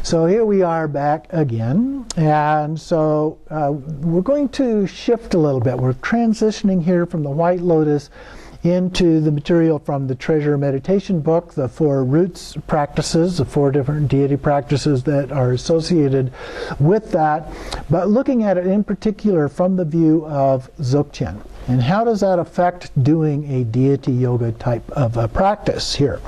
So here we are back again, and so we're going to shift a little bit. We're transitioning here from the White Lotus into the material from the Treasure Meditation book, the 4 roots practices, the 4 different deity practices that are associated with that, but looking at it in particular from the view of Dzogchen. And how does that affect doing a deity yoga type of a practice here?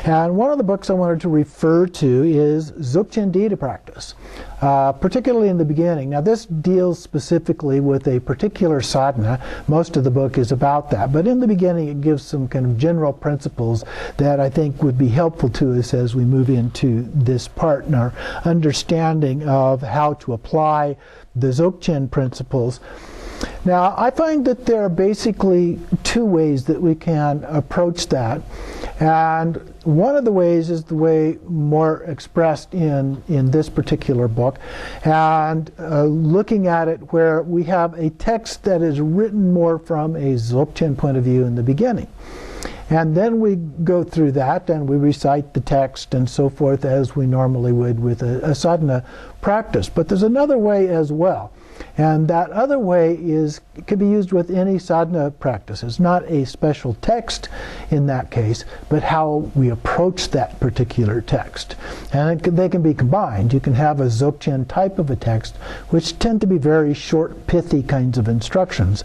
And one of the books I wanted to refer to is Dzogchen Deity Practice, particularly in the beginning. Now this deals specifically with a particular sadhana. Most of the book is about that. But in the beginning it gives some kind of general principles that I think would be helpful to us as we move into this part in our understanding of how to apply the Dzogchen principles. Now, I find that there are basically 2 ways that we can approach that. And one of the ways is the way more expressed in this particular book. And looking at it where we have a text that is written more from a Dzogchen point of view in the beginning. And then we go through that and we recite the text and so forth as we normally would with a sadhana practice. But there's another way as well. And that other way can be used with any sadhana practice. It's not a special text in that case, but how we approach that particular text. And they can be combined. You can have a Dzogchen type of a text, which tend to be very short, pithy kinds of instructions.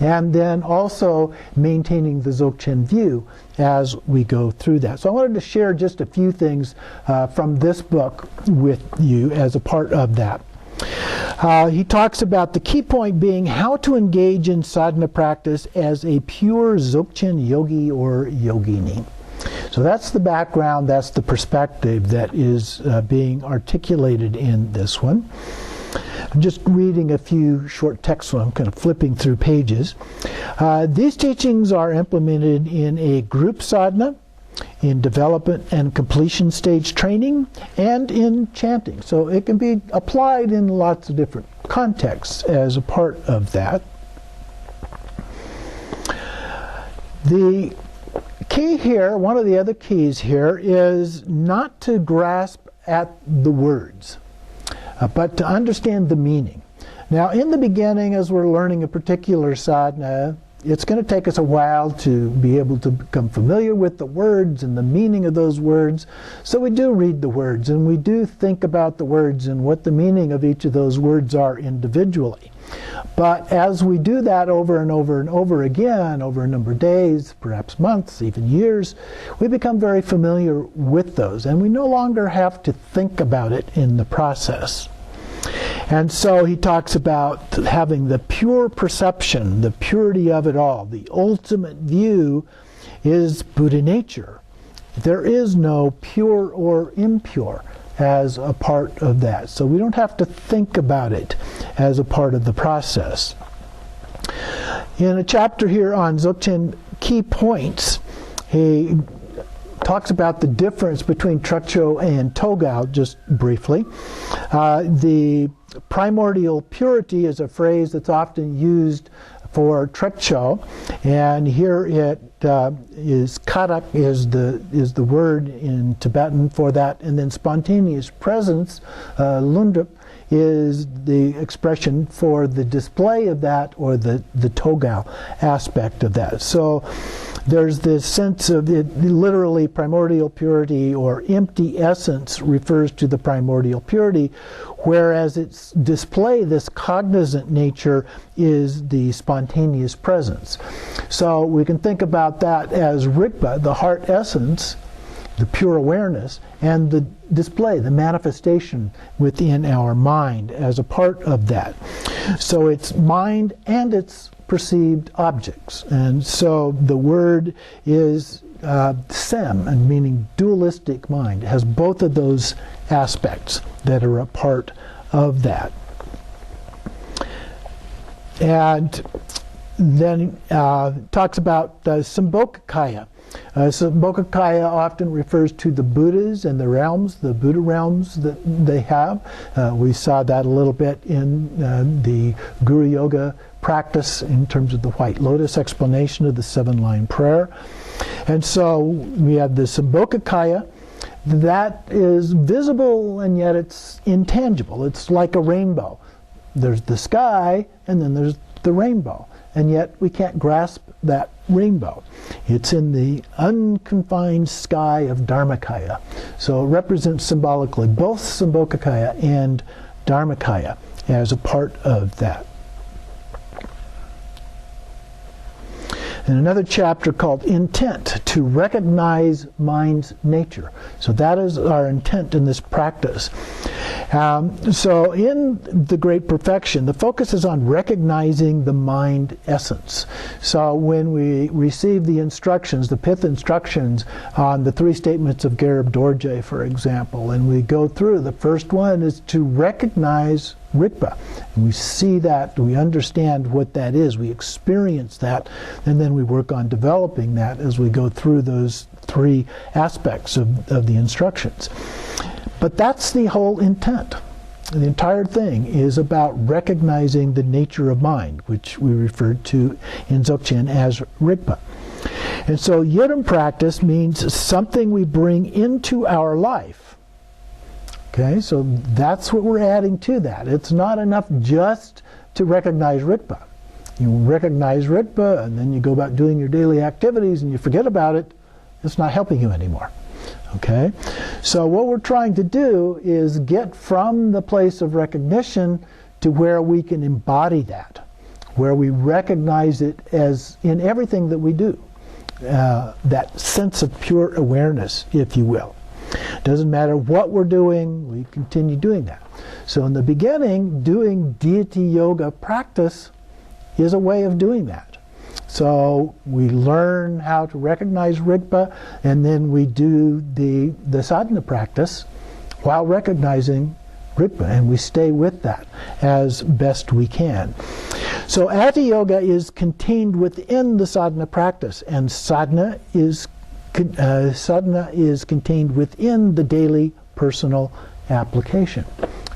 And then also maintaining the Dzogchen view as we go through that. So I wanted to share just a few things from this book with you as a part of that. He talks about the key point being how to engage in sadhana practice as a pure Dzogchen yogi or yogini. So that's the background, that's the perspective that is being articulated in this one. I'm just reading a few short texts, so I'm kind of flipping through pages. These teachings are implemented in a group sadhana, in development and completion stage training, and in chanting. So it can be applied in lots of different contexts as a part of that. The key here, one of the other keys here, is not to grasp at the words, but to understand the meaning. Now in the beginning, as we're learning a particular sadhana, it's going to take us a while to be able to become familiar with the words and the meaning of those words. So we do read the words and we do think about the words and what the meaning of each of those words are individually. But as we do that over and over and over again, over a number of days, perhaps months, even years, we become very familiar with those and we no longer have to think about it in the process. And so he talks about having the pure perception, the purity of it all. The ultimate view is Buddha nature. There is no pure or impure as a part of that. So we don't have to think about it as a part of the process. In a chapter here on Dzogchen key points, he talks about the difference between Trekcho and Togao, just briefly. The primordial purity is a phrase that's often used for Trekcho, and here it is karak is the word in Tibetan for that, and then spontaneous presence, lundup, is the expression for the display of that, or the Togao aspect of that. So there's this sense of it, literally primordial purity or empty essence refers to the primordial purity, whereas its display, this cognizant nature, is the spontaneous presence. So we can think about that as Rigpa, the heart essence, the pure awareness, and the display, the manifestation within our mind as a part of that. So it's mind and it's perceived objects. And so the word is sem, and meaning dualistic mind. It has both of those aspects that are a part of that. And then talks about Sambhogakaya. Sambhogakaya often refers to the Buddhas and the realms, the Buddha realms that they have. We saw that a little bit in the Guru Yoga practice in terms of the White Lotus explanation of the 7-line prayer. And so we have the Sambhogakaya, that is visible and yet it's intangible. It's like a rainbow. There's the sky and then there's the rainbow, and yet we can't grasp that rainbow. It's in the unconfined sky of Dharmakaya. So it represents symbolically both Sambhogakaya and Dharmakaya as a part of that. In another chapter called Intent, to recognize mind's nature. So that is our intent in this practice. So in the Great Perfection, the focus is on recognizing the mind essence. So when we receive the instructions, the pith instructions on the 3 statements of Garib Dorje, for example, and we go through, the first one is to recognize Rigpa. And we see that, we understand what that is, we experience that, and then we work on developing that as we go through those 3 aspects of the instructions. But that's the whole intent. The entire thing is about recognizing the nature of mind, which we referred to in Dzogchen as Rigpa. And so Yidham practice means something we bring into our life. Okay, so that's what we're adding to that. It's not enough just to recognize Rigpa. You recognize Rigpa and then you go about doing your daily activities and you forget about it. It's not helping you anymore. Okay, so what we're trying to do is get from the place of recognition to where we can embody that, where we recognize it as in everything that we do. That sense of pure awareness, if you will. Doesn't matter what we're doing, we continue doing that. So in the beginning, doing deity yoga practice is a way of doing that. So we learn how to recognize Rigpa, and then we do the sadhana practice while recognizing Rigpa, and we stay with that as best we can. So Ati Yoga is contained within the sadhana practice, and sadhana is contained within the daily personal application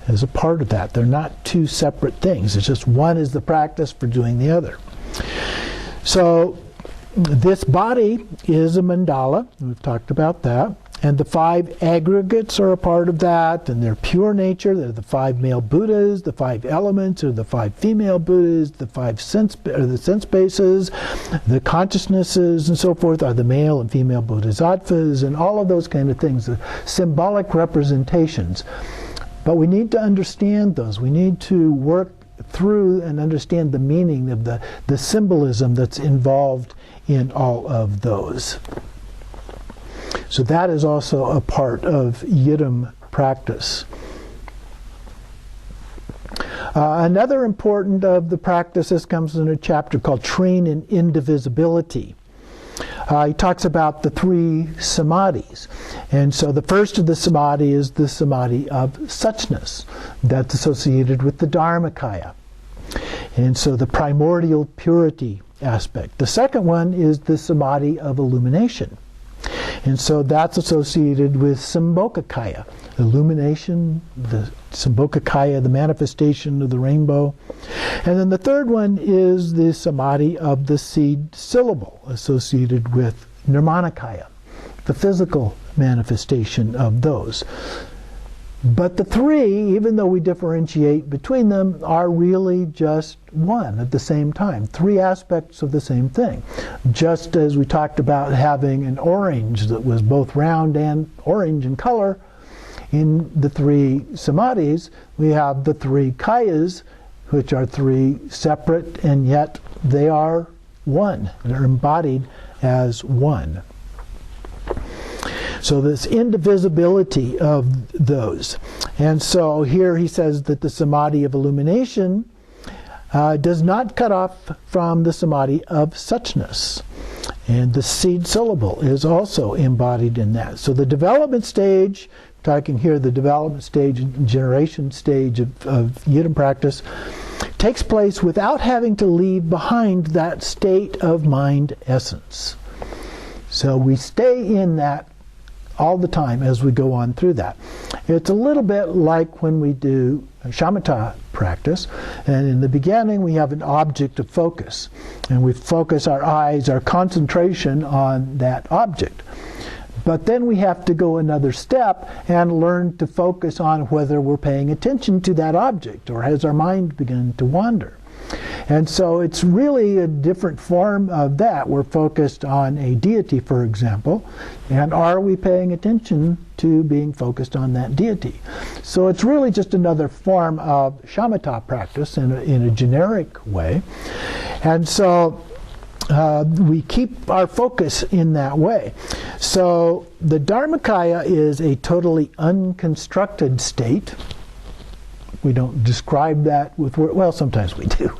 as a part of that. They're not 2 separate things. It's just one is the practice for doing the other. So this body is a mandala. We've talked about that. And the 5 aggregates are a part of that, and they're pure nature. They're the 5 male Buddhas, the 5 elements, or the 5 female Buddhas, the 5 sense bases, the consciousnesses, and so forth are the male and female Bodhisattvas, and all of those kind of things, the symbolic representations. But we need to understand those. We need to work through and understand the meaning of the symbolism that's involved in all of those. So that is also a part of Yidham practice. Another important of the practices comes in a chapter called Train in Indivisibility. He talks about the 3 samadhis. And so the first of the samadhi is the samadhi of suchness. That's associated with the Dharmakaya. And so the primordial purity aspect. The second one is the samadhi of illumination. And so that's associated with Sambhogakaya, illumination, the Sambhogakaya, the manifestation of the rainbow. And then the third one is the samadhi of the seed syllable, associated with Nirmanakaya, the physical manifestation of those. But the 3, even though we differentiate between them, are really just one at the same time. 3 aspects of the same thing. Just as we talked about having an orange that was both round and orange in color, in the 3 samadhis, we have the 3 kayas, which are 3 separate, and yet they are one. They're embodied as one. So this indivisibility of those. And so here he says that the samadhi of illumination does not cut off from the samadhi of suchness. And the seed syllable is also embodied in that. So the development stage, talking here the development stage and generation stage of Yidham practice, takes place without having to leave behind that state of mind essence. So we stay in that all the time as we go on through that. It's a little bit like when we do shamatha practice, and in the beginning we have an object of focus, and we focus our eyes, our concentration on that object. But then we have to go another step and learn to focus on whether we're paying attention to that object or has our mind begun to wander. And so it's really a different form of that. We're focused on a deity, for example, and are we paying attention to being focused on that deity? So it's really just another form of shamatha practice in a generic way. And so we keep our focus in that way. So the Dharmakaya is a totally unconstructed state. We don't describe that with words. Well, sometimes we do.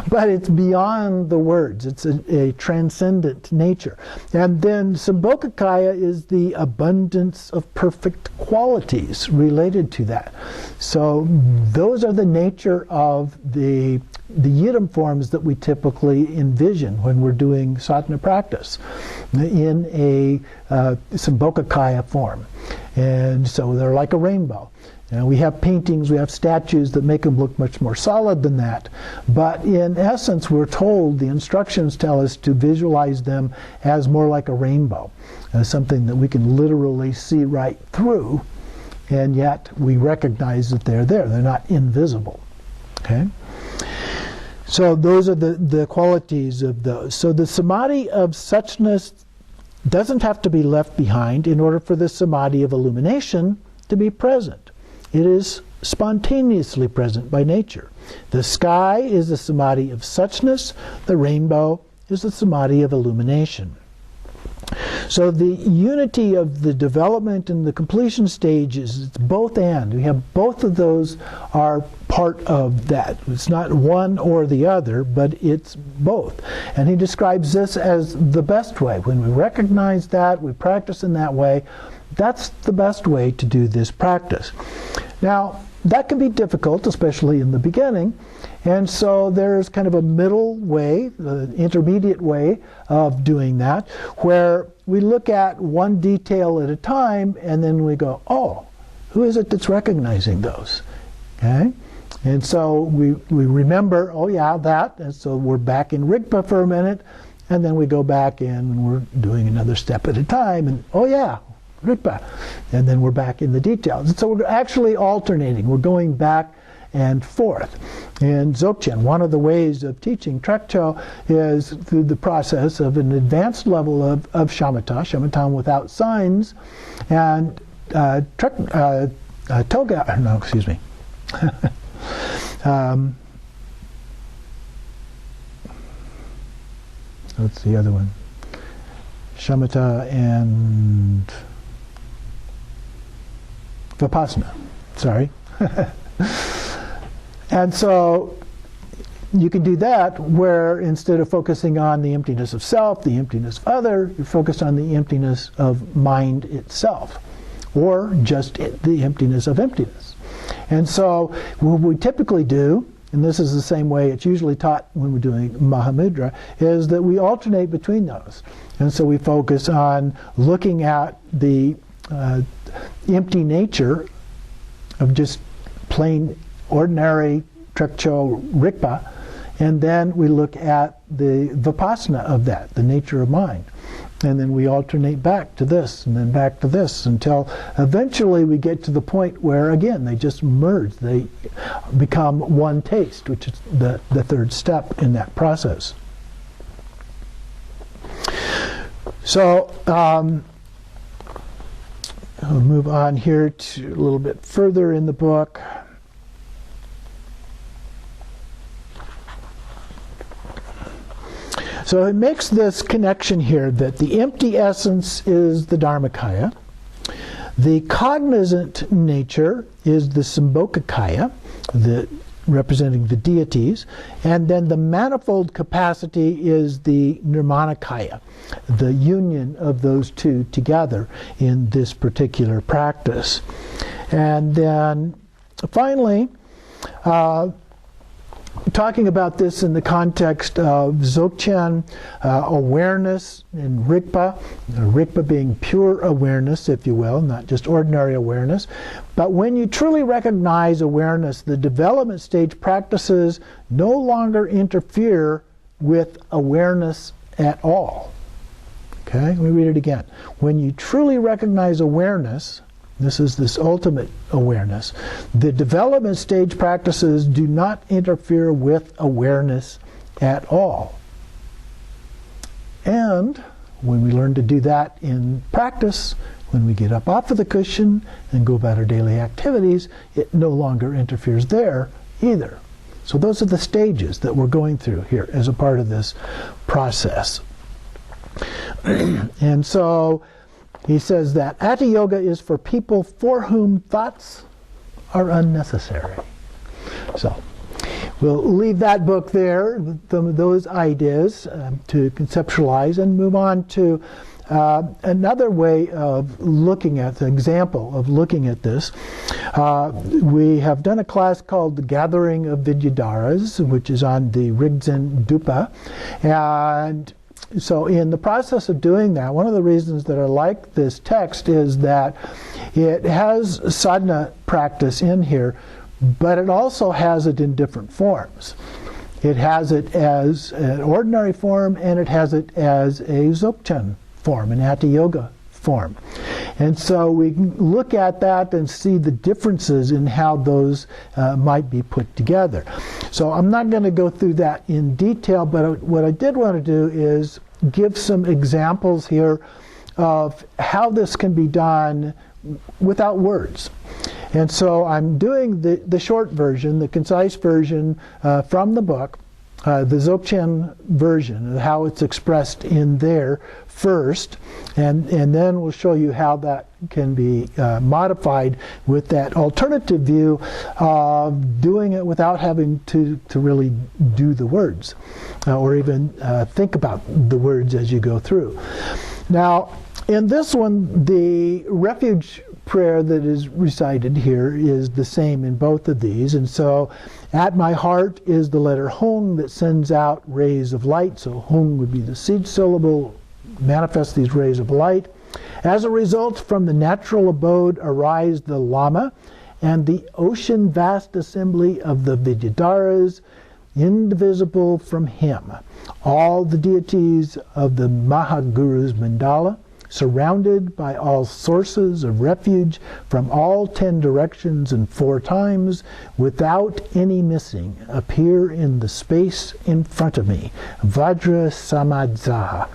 But it's beyond the words. It's a transcendent nature. And then Sambhogakaya is the abundance of perfect qualities related to that. So those are the nature of the Yidham forms that we typically envision when we're doing sadhana practice in a Sambhogakaya form. And so they're like a rainbow. Now, we have paintings, we have statues that make them look much more solid than that. But in essence, we're told, the instructions tell us to visualize them as more like a rainbow, as something that we can literally see right through, and yet we recognize that they're there. They're not invisible. Okay? So those are the qualities of those. So the samadhi of suchness doesn't have to be left behind in order for the samadhi of illumination to be present. It is spontaneously present by nature. The sky is the samadhi of suchness. The rainbow is the samadhi of illumination. So the unity of the development and the completion stages, it's both and. We have both of those are part of that. It's not one or the other, but it's both. And he describes this as the best way. When we recognize that, we practice in that way, that's the best way to do this practice. Now, that can be difficult, especially in the beginning, and so there's kind of a middle way, the intermediate way of doing that, where we look at one detail at a time, and then we go, oh, who is it that's recognizing those? Okay? And so we remember, oh yeah, that, and so we're back in Rigpa for a minute, and then we go back in and we're doing another step at a time, and oh yeah, Rigpa, and then we're back in the details. And so we're actually alternating. We're going back and forth. In Dzogchen, one of the ways of teaching Trekcho is through the process of an advanced level of shamatha without signs, and toga, no, excuse me. What's the other one? Shamatha and Vipassana, sorry. And so you can do that where instead of focusing on the emptiness of self, the emptiness of other, you're focused on the emptiness of mind itself, or just the emptiness of emptiness. And so what we typically do, and this is the same way it's usually taught when we're doing Mahamudra, is that we alternate between those. And so we focus on looking at the empty nature of just plain ordinary Trekcho Rigpa, and then we look at the Vipassana of that, the nature of mind. And then we alternate back to this and then back to this until eventually we get to the point where, again, they just merge. They become one taste, which is the third step in that process. So I'll move on here to a little bit further in the book. So it makes this connection here that the empty essence is the Dharmakaya, the cognizant nature is the Sambhogakaya, representing the deities, and then the manifold capacity is the Nirmanakaya, the union of those two together in this particular practice. And then finally, talking about this in the context of Dzogchen awareness in Rigpa, Rigpa being pure awareness, if you will, not just ordinary awareness. But when you truly recognize awareness, the development stage practices no longer interfere with awareness at all. Okay, let me read it again. When you truly recognize awareness, this is this ultimate awareness, the development stage practices do not interfere with awareness at all. And when we learn to do that in practice, when we get up off of the cushion and go about our daily activities, it no longer interferes there either. So those are the stages that we're going through here as a part of this process. And so he says that Hatha Yoga is for people for whom thoughts are unnecessary. So we'll leave that book there, those ideas to conceptualize, and move on to another way of looking at the example of looking at this. We have done a class called the Gathering of Vidyadharas, which is on the Rigzen Dupa. And so in the process of doing that, one of the reasons that I like this text is that it has sadhana practice in here, but it also has it in different forms. It has it as an ordinary form, and it has it as a Dzogchen form, an Hatha Yoga form. And so we can look at that and see the differences in how those might be put together. So I'm not going to go through that in detail, but what I did want to do is give some examples here of how this can be done without words. And so I'm doing the short version, the concise version from the book, the Dzogchen version, of how it's expressed in there first, and then we'll show you how that can be modified with that alternative view of doing it without having to really do the words or even think about the words as you go through. Now, in this one, the Refuge Prayer that is recited here is the same in both of these. And so, at my heart is the letter Hung that sends out rays of light. So Hung would be the seed syllable, manifest these rays of light. As a result, from the natural abode arise the Lama and the ocean vast assembly of the Vidyadharas, indivisible from him. All the deities of the Mahaguru's mandala, surrounded by all sources of refuge from all 10 directions and 4 times, without any missing, appear in the space in front of me. Vajra Samadzaha.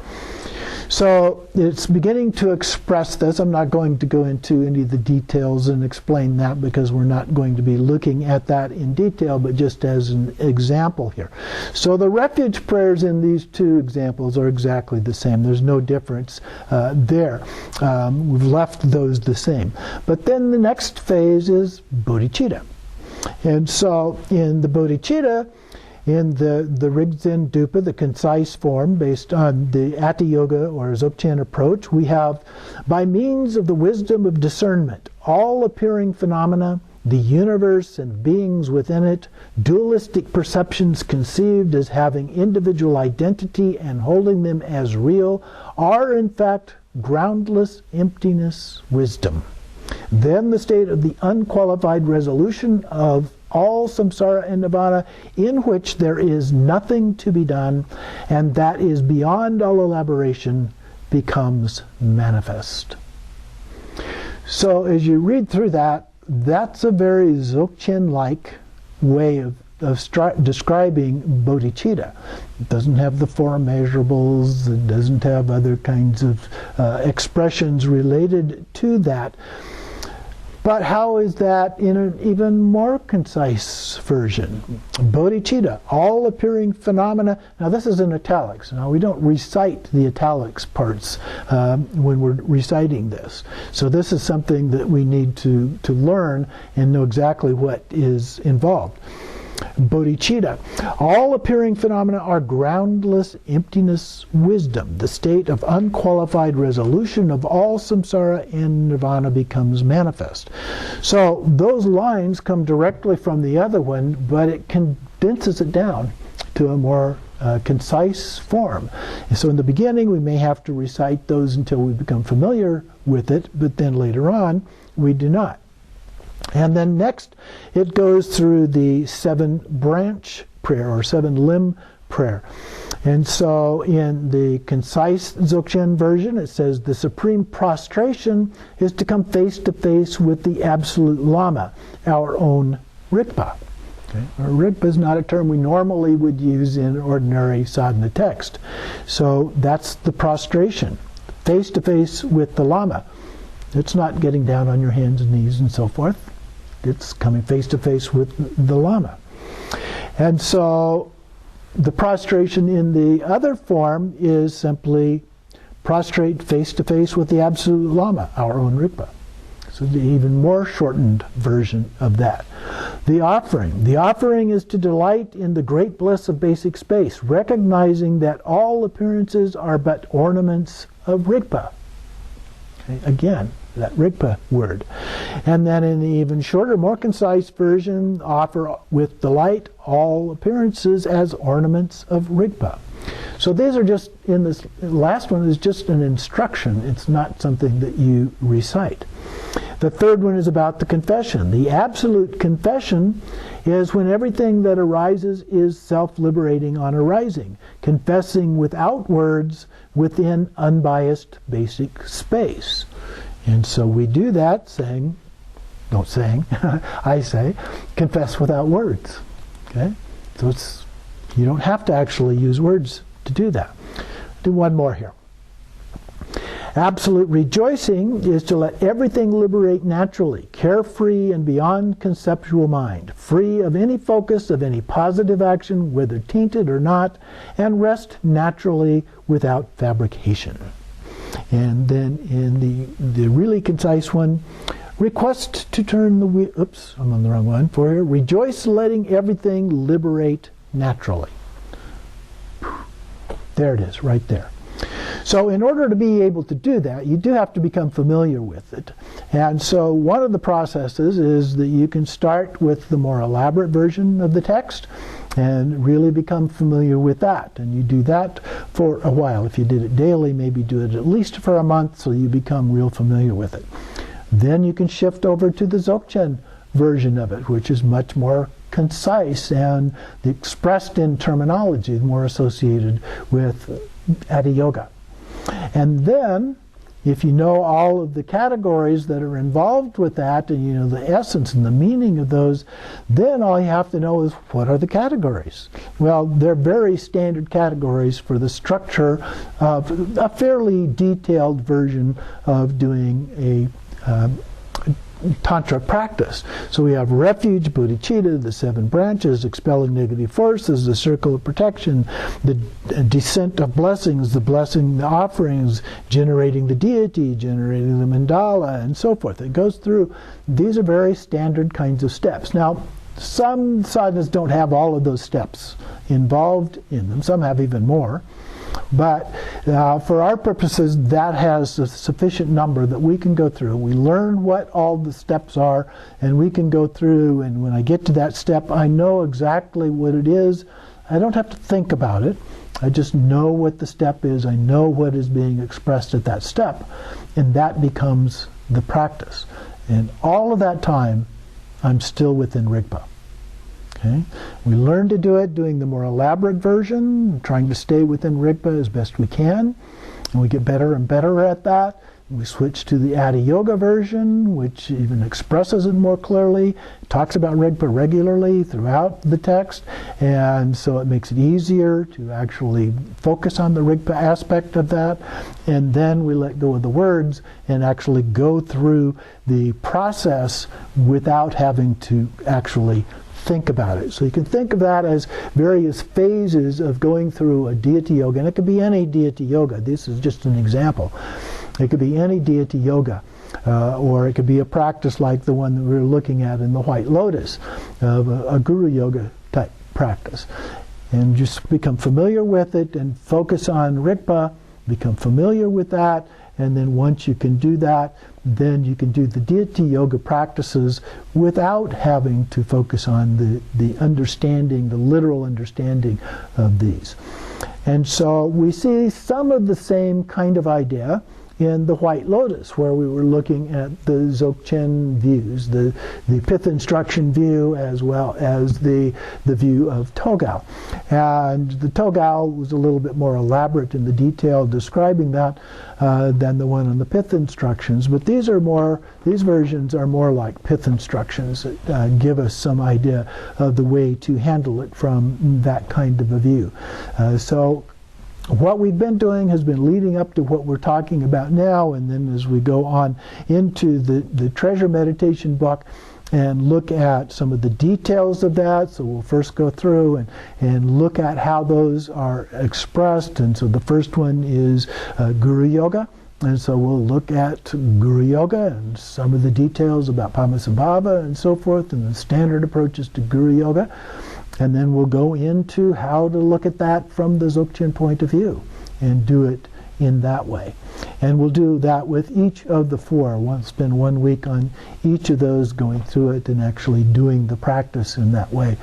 So it's beginning to express this. I'm not going to go into any of the details and explain that because we're not going to be looking at that in detail, but just as an example here. So the refuge prayers in these two examples are exactly the same. There's no difference there. We've left those the same. But then the next phase is bodhicitta. And so in the bodhicitta, in the Rigzen Dupa, the concise form based on the Hatha Yoga or Dzogchen approach, we have, by means of the wisdom of discernment, all appearing phenomena, the universe and beings within it, dualistic perceptions conceived as having individual identity and holding them as real, are in fact groundless emptiness wisdom. Then the state of the unqualified resolution of all samsara and nirvana, in which there is nothing to be done, and that is beyond all elaboration, becomes manifest. So as you read through that, that's a very Dzogchen-like way of describing bodhicitta. It doesn't have the 4 measurables, it doesn't have other kinds of expressions related to that. But how is that in an even more concise version? Bodhicitta, all appearing phenomena. Now this is in italics. Now we don't recite the italics parts when we're reciting this. So this is something that we need to learn and know exactly what is involved. Bodhicitta. All appearing phenomena are groundless emptiness wisdom. The state of unqualified resolution of all samsara and nirvana becomes manifest. So those lines come directly from the other one, but it condenses it down to a more concise form. And so in the beginning we may have to recite those until we become familiar with it, but then later on we do not. And then next, it goes through the 7-branch prayer or 7-limb prayer. And so in the concise Dzogchen version, it says the supreme prostration is to come face to face with the absolute Lama, our own Rigpa. Okay? Rigpa is not a term we normally would use in ordinary sadhana text. So that's the prostration, face to face with the Lama. It's not getting down on your hands and knees and so forth. It's coming face to face with the Lama. And so the prostration in the other form is simply prostrate face to face with the Absolute Lama, our own Rigpa. So the even more shortened version of that. The offering is to delight in the great bliss of basic space, recognizing that all appearances are but ornaments of Rigpa. Okay, again, that Rigpa word. And then in the even shorter, more concise version, offer with delight all appearances as ornaments of Rigpa. So these are just, in this last one is just an instruction. It's not something that you recite. The third one is about the confession. The absolute confession is when everything that arises is self-liberating on arising, confessing without words within unbiased basic space. And so we do that saying, don't saying, I say, confess without words. Okay? So it's, you don't have to actually use words to do that. Do one more here. Absolute rejoicing is to let everything liberate naturally, carefree and beyond conceptual mind, free of any focus of any positive action, whether tainted or not, and rest naturally without fabrication. And then in the really concise one, request to turn the wheel, oops, I'm on the wrong one for here. Rejoice letting everything liberate naturally. There it is, right there. So in order to be able to do that, you do have to become familiar with it. And so one of the processes is that you can start with the more elaborate version of the text and really become familiar with that. And you do that for a while. If you did it daily, maybe do it at least for a month so you become real familiar with it. Then you can shift over to the Dzogchen version of it, which is much more concise and expressed in terminology, more associated with Adiyoga. And then, if you know all of the categories that are involved with that, and you know the essence and the meaning of those, then all you have to know is, what are the categories? Well, they're very standard categories for the structure of a fairly detailed version of doing a Tantra practice. So we have refuge, bodhicitta, the 7 branches, expelling negative forces, the circle of protection, the descent of blessings, the blessing, the offerings, generating the deity, generating the mandala, and so forth. It goes through. These are very standard kinds of steps. Now, some sadhanas don't have all of those steps involved in them. Some have even more. But for our purposes, that has a sufficient number that we can go through. We learn what all the steps are, and we can go through, and when I get to that step, I know exactly what it is. I don't have to think about it. I just know what the step is. I know what is being expressed at that step, and that becomes the practice. And all of that time, I'm still within Rigpa. Okay? We learn to do it doing the more elaborate version, trying to stay within Rigpa as best we can, and we get better and better at that. We switch to the Adiyoga version, which even expresses it more clearly. It talks about Rigpa regularly throughout the text, and so it makes it easier to actually focus on the Rigpa aspect of that. And then we let go of the words and actually go through the process without having to actually think about it. So you can think of that as various phases of going through a deity yoga, and it could be any deity yoga. This is just an example. It could be any deity yoga, or it could be a practice like the one that we were looking at in the White Lotus, of a guru yoga type practice. And just become familiar with it and focus on Rigpa, become familiar with that, and then once you can do that, then you can do the deity yoga practices without having to focus on the understanding, the literal understanding of these. And so we see some of the same kind of idea in the White Lotus, where we were looking at the Dzogchen views, the pith instruction view as well as the view of Togao. And the Togao was a little bit more elaborate in the detail describing that than the one on the pith instructions. But these versions are more like pith instructions that give us some idea of the way to handle it from that kind of a view. So what we've been doing has been leading up to what we're talking about now, and then as we go on into the treasure meditation book and look at some of the details of that. So we'll first go through and look at how those are expressed. And so the first one is Guru Yoga. And so we'll look at Guru Yoga and some of the details about Padmasambhava and so forth and the standard approaches to Guru Yoga. And then we'll go into how to look at that from the Dzogchen point of view and do it in that way. And we'll do that with each of the four. We'll spend 1 week on each of those, going through it and actually doing the practice in that way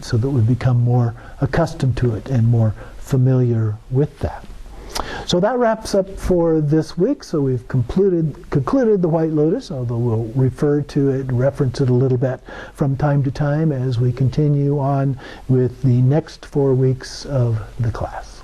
so that we become more accustomed to it and more familiar with that. So that wraps up for this week. So we've concluded the White Lotus, although we'll refer to it, reference it a little bit from time to time as we continue on with the next 4 weeks of the class.